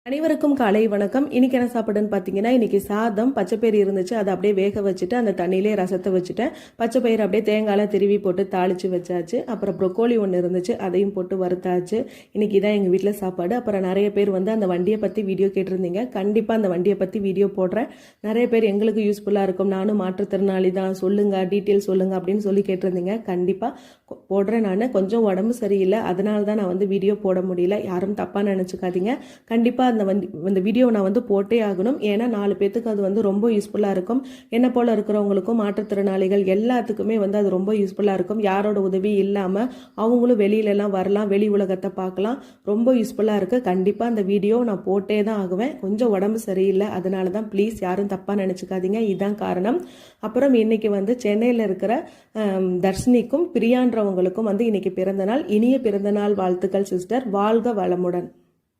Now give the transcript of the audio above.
அனைவருக்கும் காலை வணக்கம். இன்னைக்கு என்ன சாப்பாடுன்னு பார்த்தீங்கன்னா, இன்னைக்கு சாதம் பச்சைப்பயிறு இருந்துச்சு, அதை அப்படியே வேக வச்சுட்டு அந்த தண்ணியிலே ரசத்தை வச்சுட்டேன். பச்சைப்பயிறு அப்படியே தேங்காயெல்லாம் திருவி போட்டு தாளித்து வச்சாச்சு. அப்புறம் ப்ரொக்கோலி ஒன்று இருந்துச்சு, அதையும் போட்டு வறுத்தாச்சு. இன்னைக்கு தான் எங்கள் வீட்டில் சாப்பாடு. அப்புறம் நிறைய பேர் வந்து அந்த வண்டியை பற்றி வீடியோ கேட்டிருந்தீங்க. கண்டிப்பாக அந்த வண்டியை பற்றி வீடியோ போடுறேன். நிறைய பேர் எங்களுக்கு யூஸ்ஃபுல்லாக இருக்கும், நானும் மாற்றுத்திறனாளி தான், சொல்லுங்க டீட்டெயில் சொல்லுங்க அப்படின்னு சொல்லி கேட்டிருந்தீங்க. கண்டிப்பாக போடுறேன். நான் கொஞ்சம் உடம்பு சரியில்லை, அதனால தான் நான் வந்து வீடியோ போட முடியல. யாரும் தப்பாக நினச்சிக்காதீங்க. கண்டிப்பாக அந்த வீடியோ நான் வந்து போட்டே ஆகணும். ஏன்னா 4 பேத்துக்கு அது வந்து ரொம்ப யூஸ்ஃபுல்லாக இருக்கும். என்ன போல் இருக்கிறவங்களுக்கும் மாற்றுத்திறனாளிகள் எல்லாத்துக்குமே வந்து அது ரொம்ப யூஸ்ஃபுல்லாக இருக்கும். யாரோட உதவி இல்லாமல் அவங்களும் வெளியிலலாம் வரலாம், வெளி உலகத்தை பார்க்கலாம். ரொம்ப யூஸ்ஃபுல்லாக இருக்குது. கண்டிப்பாக அந்த வீடியோ நான் போட்டே தான் ஆகுவேன். கொஞ்சம் உடம்பு சரியில்லை, அதனால தான். ப்ளீஸ் யாரும் தப்பாக நினச்சிக்காதீங்க, இதுதான் காரணம். அப்புறம் இன்னைக்கு வந்து சென்னையில் இருக்கிற தர்ஷினிக்கும் பிரியான்றவங்களுக்கும் வந்து இன்னைக்கு பிறந்தநாள். இனிய பிறந்தநாள் வாழ்த்துக்கள் சிஸ்டர், வாழ்க வளமுடன்.